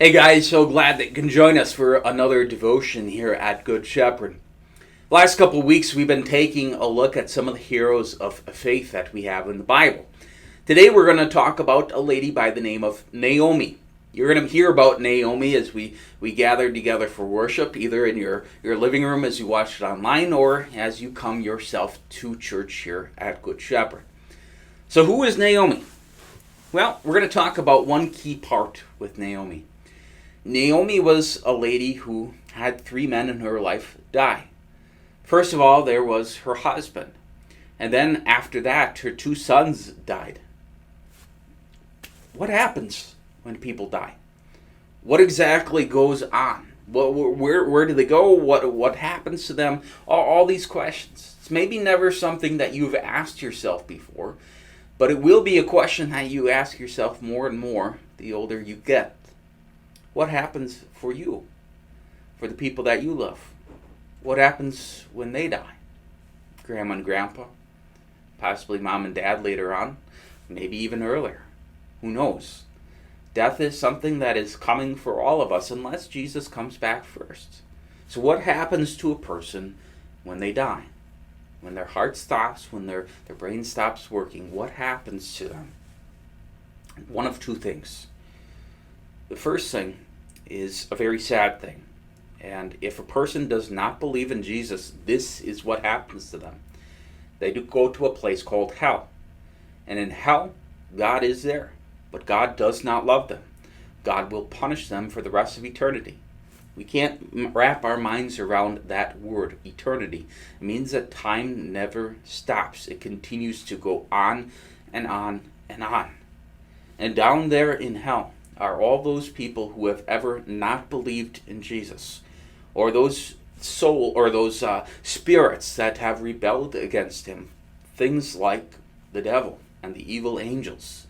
Hey guys, so glad that you can join us for another devotion here at Good Shepherd. Last couple of weeks we've been taking a look at some of the heroes of faith that we have in the Bible. Today we're going to talk about a lady by the name of Naomi. You're going to hear about Naomi as we gather together for worship, either in your living room as you watch it online or as you come yourself to church here at Good Shepherd. So who is Naomi? Well, we're going to talk about one key part with Naomi. Naomi was a lady who had 3 men in her life die. First of all, there was her husband. And then after that, her 2 sons died. What happens when people die? What exactly goes on? Where do they go? What happens to them? All these questions. It's maybe never something that you've asked yourself before, but it will be a question that you ask yourself more and more the older you get. What happens for you? For the people that you love? What happens when they die? Grandma and grandpa? Possibly mom and dad later on? Maybe even earlier? Who knows? Death is something that is coming for all of us unless Jesus comes back first. So what happens to a person when they die? When their heart stops, when their brain stops working, what happens to them? One of 2 things. The first thing is a very sad thing. And if a person does not believe in Jesus, this is what happens to them. They do go to a place called hell. And in hell, God is there. But God does not love them. God will punish them for the rest of eternity. We can't wrap our minds around that word, eternity. It means that time never stops. It continues to go on and on and on. And down there in hell are all those people who have ever not believed in Jesus, or those spirits that have rebelled against him, things like the devil and the evil angels.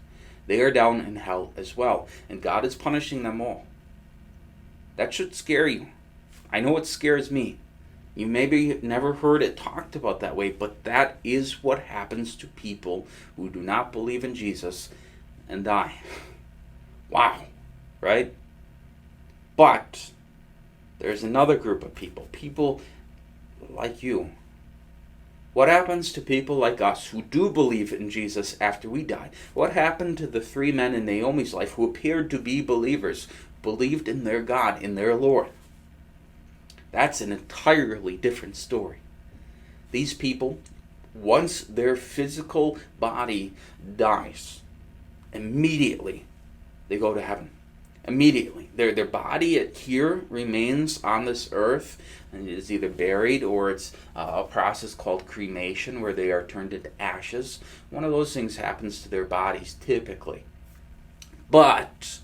They are down in hell as well, and God is punishing them all. That should scare you. I know it scares me. You maybe never heard it talked about that way, but that is what happens to people who do not believe in Jesus and die. Wow, right? But there's another group of people like you. What happens to people like us who do believe in Jesus after we die? What happened to the 3 men in Naomi's life who appeared to be believers, believed in their God, in their Lord? That's an entirely different story. These people, once their physical body dies, immediately they go to heaven. Immediately. Their body here remains on this earth and is either buried or it's a process called cremation where they are turned into ashes. One of those things happens to their bodies typically. But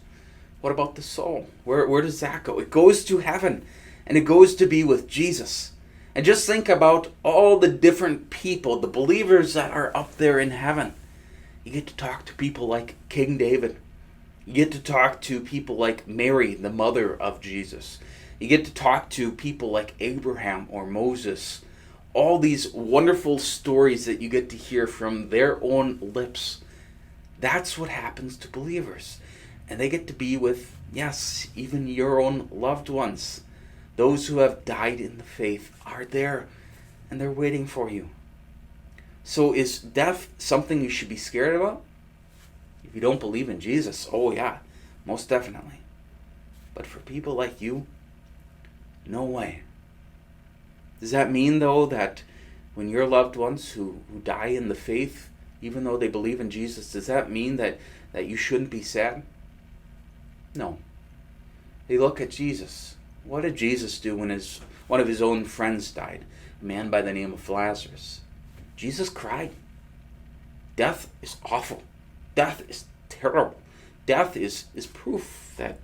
what about the soul? Where does that go? It goes to heaven and it goes to be with Jesus. And just think about all the different people, the believers that are up there in heaven. You get to talk to people like King David. You get to talk to people like Mary, the mother of Jesus. You get to talk to people like Abraham or Moses. All these wonderful stories that you get to hear from their own lips. That's what happens to believers. And they get to be with, yes, even your own loved ones. Those who have died in the faith are there and they're waiting for you. So is death something you should be scared about? If you don't believe in Jesus, oh yeah, most definitely. But for people like you, no way. Does that mean, though, that when your loved ones who die in the faith, even though they believe in Jesus, does that mean that you shouldn't be sad? No. They look at Jesus. What did Jesus do when one of his own friends died? A man by the name of Lazarus. Jesus cried. Death is awful. Death is terrible. Death is proof that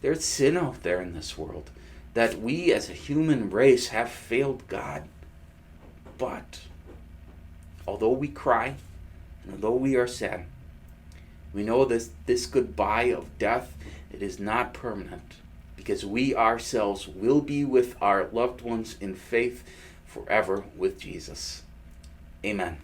there's sin out there in this world, that we as a human race have failed God. But although we cry, and although we are sad, we know this goodbye of death, it is not permanent, because we ourselves will be with our loved ones in faith forever with Jesus. Amen.